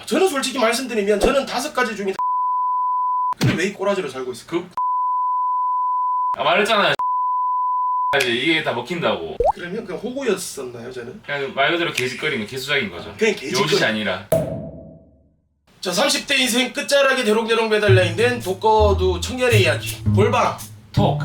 저는 솔직히 말씀드리면 저는 5가지 중에 근데 왜 이 꼬라지로 살고 있을까? 말했잖아요. 이게 다 먹힌다고. 그러면 그냥 호구였었나요 저는? 그냥 말 그대로 개짓거리는 개수작인 거죠. 그냥 개짓거리. 요짓이 아니라. 자, 30대 인생 끝자락에 대롱대롱 매달려 있는 독거두 청년의 이야기 볼방 톡.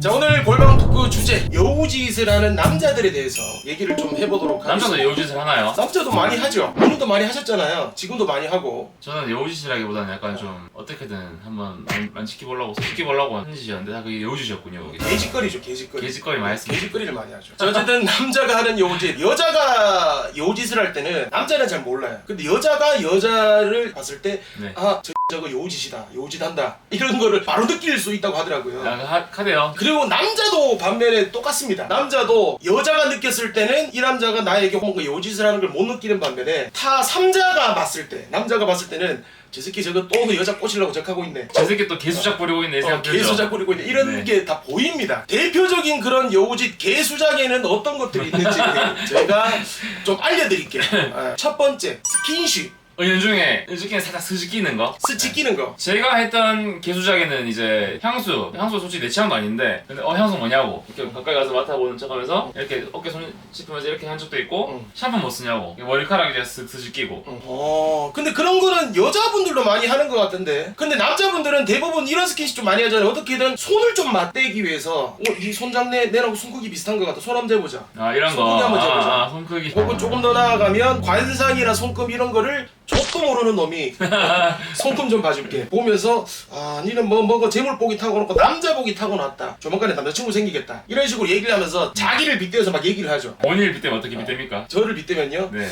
자, 오늘 볼방 토크 주제 여우짓을 하는 남자들에 대해서 얘기를 좀 해보도록 남자도 하겠습니다. 여우짓을 하나요? 남자도 많이 하죠. 본인도 많이 하셨잖아요. 지금도 많이 하고. 저는 여우짓이라기보다는 약간 좀 어떻게든 한번 만지켜보려고 손짓해보려고 하는 짓이었는데 다 그게 여우짓이었군요. 개짓거리죠, 개짓거리. 개짓거리 많이 했습니다. 개짓거리를 많이 하죠. 자, 어쨌든 남자가 하는 여우짓, 여자가 여우짓을 할 때는 남자는 잘 몰라요. 근데 여자가 여자를 봤을 때 네. 아, 저거 여우짓이다, 여우짓한다 이런 거를 바로 느낄 수 있다고 하더라고요. 카드요. 그리고 남자도 반면에 똑같습니다. 남자도 여자가 느꼈을 때는 이 남자가 나에게 뭔가 여우짓을 하는 걸 못 느끼는 반면에 타 3자가 봤을 때, 남자가 봤을 때는 저 새끼 저거 또 여자 꼬시려고 저하고 있네. 저 새끼 또 개수작 부리고 있네 이 생각 들죠. 개수작 부리고 있네. 이런 네. 게 다 보입니다. 대표적인 그런 여우짓 개수작에는 어떤 것들이 있는지 제가 좀 알려드릴게요. 첫 번째, 스킨십. 연중에 살짝 스치 끼는 거. 스치 끼는 거. 제가 했던 개수작에는 이제 향수 솔직히 내 취향도 아닌데 근데 향수 뭐냐고 이렇게 가까이 가서 맡아보는 척하면서 이렇게 어깨 손 짚으면서 이렇게 한 적도 있고 샴푸 뭐 쓰냐고 머리카락에 이제 쓱 스치 끼고. 근데 그런 거는 여자분들도 많이 하는 것 같은데 근데 남자분들은 대부분 이런 스킨십 좀 많이 하잖아요. 어떻게든 손을 좀 맞대기 위해서 이 손잡내 내랑 손 크기 비슷한 것 같아. 손 한번 재보자. 이런 손 크기 한번 재보자. 손 크기. 혹은 조금 더 나아가면 관상이나 손금 이런 거를 족도 모르는 놈이 손금 좀 봐줄게 보면서 니는 뭐 재물복이 타고놓고 남자복이 타고났다. 조만간에 남자친구 생기겠다. 이런 식으로 얘기를 하면서 자기를 빗대어서 막 얘기를 하죠. 본인을 빗대면 어떻게 빗댑니까? 저를 빗대면요? 네.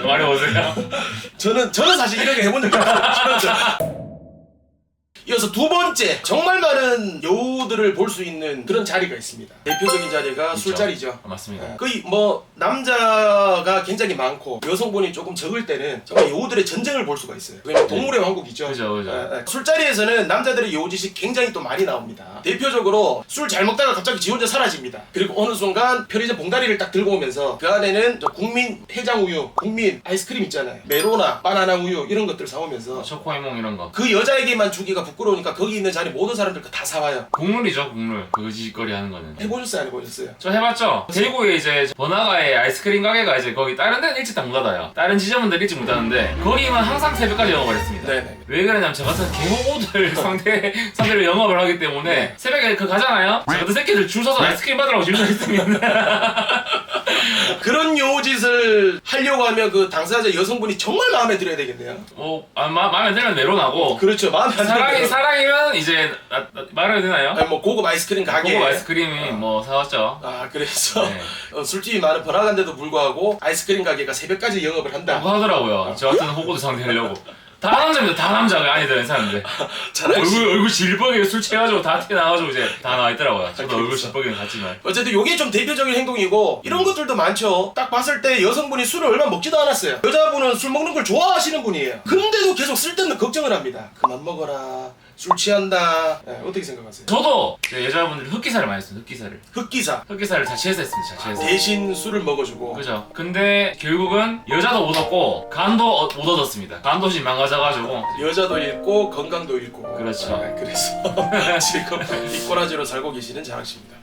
말해보세요. 저는 사실 이렇게 해본 적이 없어요. 이어서 두 번째, 정말 많은 여우들을 볼 수 있는 그런 자리가 있습니다. 대표적인 자리가 있죠. 술자리죠. 맞습니다. 거의 남자가 굉장히 많고 여성분이 조금 적을 때는 정말 여우들의 전쟁을 볼 수가 있어요. 그게 동물의 왕국이죠. 그죠. 술자리에서는 남자들의 여우짓이 굉장히 또 많이 나옵니다. 대표적으로 술 잘 먹다가 갑자기 지 혼자 사라집니다. 그리고 어느 순간 편의점 봉다리를 딱 들고 오면서 그 안에는 국민 해장우유, 국민 아이스크림 있잖아요. 메로나, 바나나 우유 이런 것들 사오면서 초코해몽 이런 거. 그 여자에게만 주기가 부끄러우니까 거기 있는 자리 모든 사람들 다 사와요. 국물이죠, 국물. 그 짓거리 하는 거는. 해보셨어요, 안 해보셨어요? 저 해봤죠. 대구에 이제 번화가에 아이스크림 가게가 이제 거기 다른 데는 일찍 다 못 닫아요. 다른 지점은 일찍 못 닫는데 거기만 항상 새벽까지 영업을 했습니다. 네네. 왜 그러냐면 저 같은 개호들 상대로 영업을 하기 때문에 새벽에 새벽에 저 같은 새끼들 줄 서서 아이스크림 받으라고 줄 서 있으면 그런 요짓을 하려고 하면 그 당사자 여성분이 정말 마음에 들어야 되겠네요. 마음에 들면 메로나고. 그렇죠. 마음에 안 들면 사랑이면 이제 말해도 되나요? 아니, 고급 아이스크림 가게. 고급 아이스크림이 사왔죠. 그래서 네. 술집이 많은 번화가인데도 불구하고 아이스크림 가게가 새벽까지 영업을 한다. 뭐 하더라고요. 저 같은 호구도 상대하려고. 다 남자입니다. 다 남자가 아니더라는 사람들. 얼굴 질퍽게 술 취해가지고 다 튀어나와가지고 이제 다 나와있더라고요. 저도 얼굴 질퍽이는 같지만. 어쨌든 요게 좀 대표적인 행동이고 이런 것들도 많죠. 딱 봤을 때 여성분이 술을 얼마 먹지도 않았어요. 여자분은 술 먹는 걸 좋아하시는 분이에요. 근데도 계속 쓸데없는 걱정을 합니다. 그만 먹어라. 술 취한다. 어떻게 생각하세요? 저도 여자분들이 흑기사를 많이 했어요. 흑기사. 흑기사를 자취해서 했습니다. 자취해서. 대신 술을 먹어주고. 그죠. 근데 결국은 여자도 못 얻고 간도 못 얻었습니다. 간도시 망가져가지고. 여자도 잃고 건강도 잃고. 그렇죠. 그래서 지금 이 꼬라지로 살고 계시는 자랑씨입니다.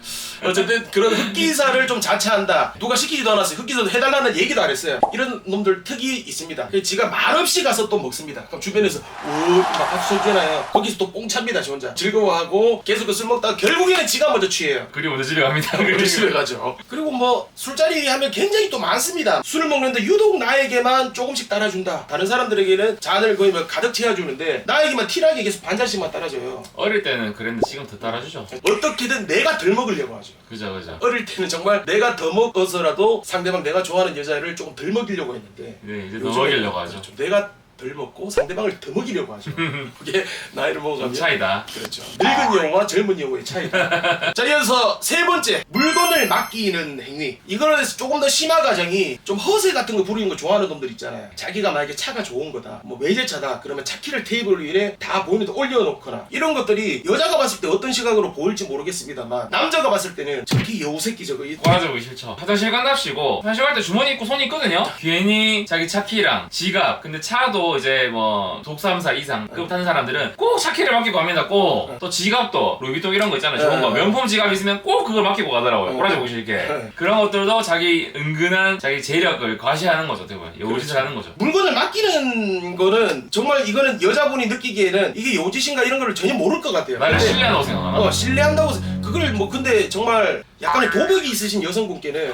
어쨌든 그런 흑기사를 좀 자처한다. 누가 시키지도 않았어요. 흑기사도 해달라는 얘기도 안 했어요. 이런 놈들 특이 있습니다. 지가 말없이 가서 또 먹습니다. 그럼 주변에서 막 박수 쳐주잖아요. 거기서 또 뽕찹니다. 지 혼자 즐거워하고 계속 그 술 먹다가 결국에는 지가 먼저 취해요. 그리고 먼저 집에 갑니다. 그리고 집에 가죠. 그리고 술자리 하면 굉장히 또 많습니다. 술을 먹는데 유독 나에게만 조금씩 따라준다. 다른 사람들에게는 잔을 거의 가득 채워주는데 나에게만 티나게 계속 반 잔씩만 따라줘요. 어릴 때는 그랬는데 지금 더 따라주죠. 어떻게든 내가 덜 먹으려고 하죠. 그죠. 어릴 때는 정말 내가 더 먹어서라도 상대방 내가 좋아하는 여자를 조금 덜 먹이려고 했는데 네, 이제 더 먹이려고 하죠. 내가 덜 먹고 상대방을 더 먹이려고 하죠. 그게 나이를 먹어가면 차이다. 그렇죠. 늙은 여우와 젊은 여우의 차이다. 자, 이어서 세 번째, 물건을 맡기는 행위. 이거는 조금 더 심화 과정이 좀 허세 같은 거 부리는 거 좋아하는 놈들 있잖아요. 자기가 만약에 차가 좋은 거다, 뭐 외제차다, 그러면 차 키를 테이블 위에 다 보이는데 올려놓거나 이런 것들이 여자가 봤을 때 어떤 시각으로 보일지 모르겠습니다만 남자가 봤을 때는 저기 여우 새끼 저거 꼬라지고 싫죠. 화장실 간답시고 화장실 갈 때 주머니 있고 손이 있거든요. 괜히 자기 차키랑 지갑, 근데 차도 이제 뭐 독삼사 이상 급 타는 사람들은 꼭 차키를 맡기고 갑니다. 꼭. 또 지갑도 루이비통 이런 거 있잖아요. 좋은 거 명품 지갑 있으면 꼭 그걸 맡기고 가더라고요. 꼬라지고 싫게. 그런 것들도 자기 은근한 자기 재력을 과시하는 거죠. 어떻게 보면 여우짓을 하는 거죠. 물건을 맡기는 거는 정말 이거는 여자분이 느끼기에는 이게 여우짓인가 이런 거를 전혀 모를 것 같아요. 나를 근데 신뢰한다고 생각하나? 신뢰한다고 그걸 뭐 근데 정말 약간의 도벽이 있으신 여성분께는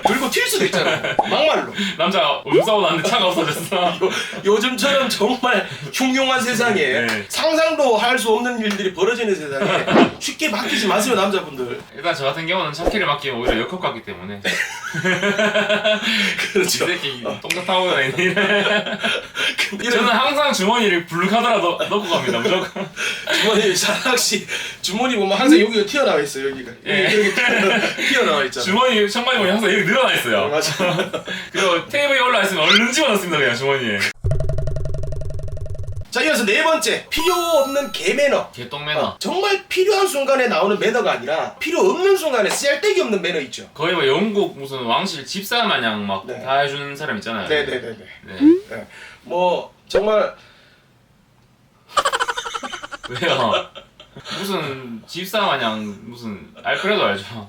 들고 튈 수도 있잖아요. 막말로. 남자 오줌 싸고 나는데 차가 없어졌어. 요즘처럼 정말 흉흉한 세상에 네. 상상도 할 수 없는 일들이 벌어지는 세상에 쉽게 맡기지 마세요, 남자분들. 일단 저 같은 경우는 차키를 맡기면 오히려 역효과 같기 때문에 이 그렇죠. 새끼 똥차 타고 다니네. 이런 저는 항상 주머니를 불룩하더라도 넣고 갑니다. 무조건. 주머니 사락씨 주머니 보면 항상 여기가 튀어나와 있어요. 여기가 예. 이렇게 튀어나와 있잖아. 주머니 청바지 보니 항상 이렇게 늘어나 있어요. 맞아. 그리고 테이블에 올라 있으면 얼른 집어넣습니다 그냥 주머니에. 자, 이어서 네 번째, 필요 없는 개매너. 개똥 매너. 정말 필요한 순간에 나오는 매너가 아니라 필요 없는 순간에 쓸데기 없는 매너 있죠. 거의 뭐 영국 무슨 왕실 집사 마냥 막 네. 다 해주는 사람 있잖아요. 네네네네. 네. 네. 뭐 정말 왜요? 무슨 집사 마냥 무슨 알프레도 알죠?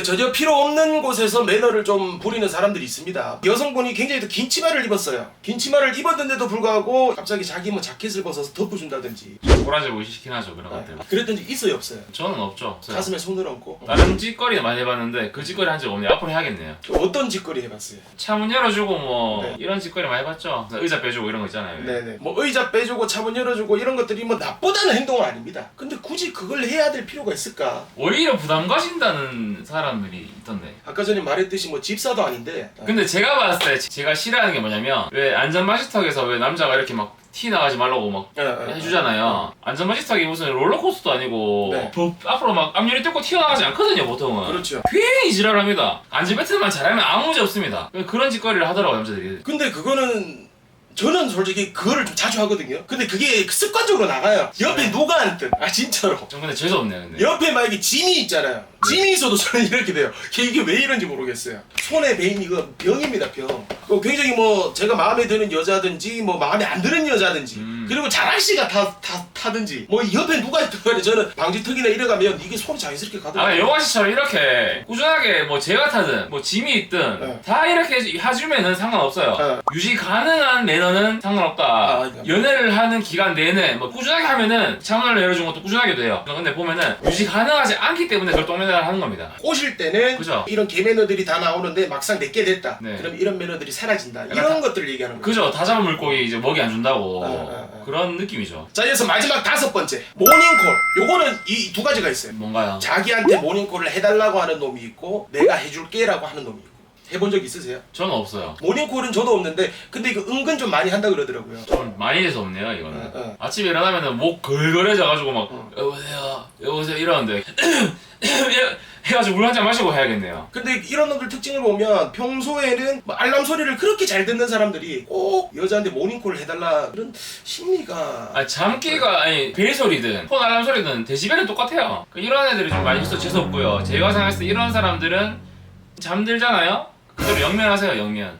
전혀 필요 없는 곳에서 매너를 좀 부리는 사람들이 있습니다. 여성분이 굉장히 또 긴 치마를 입었어요. 긴 치마를 입었는데도 불구하고 갑자기 자기 뭐 자켓을 벗어서 덮어준다든지 꼬라지고 시키긴 하죠 그런 것들. 그랬던 적 있어요, 없어요? 저는 없죠. 없어요. 가슴에 손을 얹고 다른 짓거리 많이 해봤는데 그 짓거리 한 적 없네요. 앞으로 해야겠네요. 어떤 짓거리 해봤어요? 차문 열어주고 뭐 네. 이런 짓거리 많이 해봤죠. 의자 빼주고 이런 거 있잖아요. 네네. 뭐 의자 빼주고 차문 열어주고 이런 것들이 뭐 나쁘다는 행동은 아닙니다. 근데 굳이 그걸 해야 될 필요가 있을까? 오히려 부담 가신다는 사람들이 있던데. 아까 전에 말했듯이 뭐 집사도 아닌데 근데 제가 봤을 때 제가 싫어하는 게 뭐냐면 왜 안전마시턱에서 왜 남자가 이렇게 막 티 나가지 말라고 막 해주잖아요. 안전마시턱이 무슨 롤러코스터도 아니고 네. 앞으로 막 앞유리 뜯고 튀어나가지 않거든요 보통은. 그렇죠. 괜히 지랄합니다. 안전벨트만 잘하면 아무 문제 없습니다. 그런 짓거리를 하더라고요 남자들이. 근데 그거는 저는 솔직히 그거를 좀 자주 하거든요. 근데 그게 습관적으로 나가요. 옆에 누가 앉든 진짜로 좀 근데 재수없네요 근데. 옆에 만약에 짐이 있잖아요. 짐이 있어도 저는 이렇게 돼요. 이게 왜 이런지 모르겠어요. 손에 베인 이거 병입니다, 병. 굉장히 뭐 제가 마음에 드는 여자든지 뭐 마음에 안 드는 여자든지 그리고 자락씨가 타든지 뭐 옆에 누가 있든 간에 저는 방지턱이나 이래가면 이게 손이 자연스럽게 가더라고요. 영화씨처럼 이렇게 꾸준하게 뭐 제가 타든 뭐 짐이 있든 네. 다 이렇게 해주면은 상관없어요. 네. 유지 가능한 매너는 상관없다. 연애를 하는 기간 내내 뭐 꾸준하게 하면은 창문을 열어준 것도 꾸준하게 돼요. 근데 보면은 유지 가능하지 않기 때문에 그걸 똥매너를 하는 겁니다. 꼬실 때는 그죠? 이런 개매너들이 다 나오는데 막상 내게 됐다. 네. 그럼 이런 매너들이 사라진다. 이런 것들을 얘기하는 거예요. 그죠? 다 잡은 물고기 이제 먹이 안 준다고 아. 그런 느낌이죠. 자, 이어서 마지막 다섯 번째, 모닝콜. 요거는 이 두 가지가 있어요. 뭔가요? 자기한테 모닝콜을 해달라고 하는 놈이 있고 내가 해줄게라고 하는 놈이 있고. 해본 적 있으세요? 저는 없어요. 모닝콜은 저도 없는데 근데 이거 은근 좀 많이 한다 그러더라고요. 좀 많이 해서 없네요 이거는. 어. 아침에 일어나면은 목 걸걸해져가지고 막 여보세요 이러는데 해가지고 물 한 잔 마시고 해야겠네요. 근데 이런 놈들 특징을 보면 평소에는 뭐 알람 소리를 그렇게 잘 듣는 사람들이 꼭 여자한테 모닝콜을 해달라 그런 심리가 잠기가 아니 벨 소리든 폰 알람 소리든 데시벨은 똑같아요. 이런 애들이 좀 많이 있어 재수없고요. 제가 생각했을 때 이런 사람들은 잠들잖아요. 그대로 영면하세요 영면.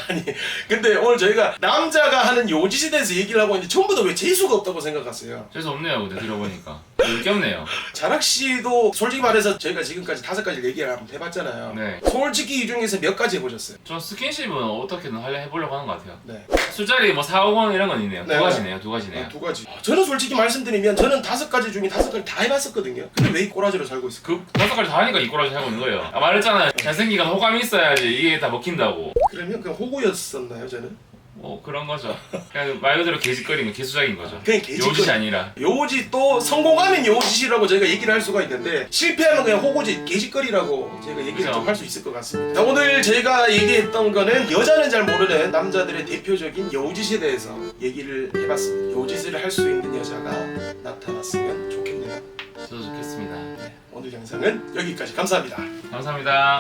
아니 근데 오늘 저희가 남자가 하는 요짓에 대해서 얘기를 하고 있는데 전부 다 왜 재수가 없다고 생각하세요? 재수없네요 근데 들어보니까. 이게 없네요. 자락씨도 솔직히 말해서 저희가 지금까지 5가지 얘기를 한번 해봤잖아요. 네. 솔직히 이 중에서 몇 가지 해보셨어요? 전 스킨십은 어떻게든 해보려고 하는 것 같아요. 네. 술자리 뭐 4, 5원 이런 건 있네요. 네. 두 가지네요. 두 가지네요. 두 가지. 저는 솔직히 말씀드리면 저는 5가지 중에 5가지 다 해봤었거든요. 근데 왜 이 꼬라지로 살고 있을까? 그 5가지 다 하니까 이꼬라지 하고 있는 거예요. 말했잖아요. 잘생기가 호감이 있어야지 이게 다 먹힌다고. 그러면 그냥 호구였었나요 저는? 뭐 그런 거죠. 그냥 말 그대로 개짓거리인 거, 개수작인 거죠. 그냥 개짓거리. 요짓이 아니라. 요짓 또 성공하면 요짓이라고 저희가 얘기를 할 수가 있는데 실패하면 그냥 호구짓, 개짓거리라고 저희가 얘기를 그죠. 좀 할 수 있을 것 같습니다. 자, 오늘 저희가 얘기했던 거는 여자는 잘 모르는 남자들의 대표적인 요짓에 대해서 얘기를 해봤습니다. 요짓을 할 수 있는 여자가 나타났으면 좋겠네요. 저도 좋겠습니다. 오늘 영상은 여기까지. 감사합니다. 감사합니다.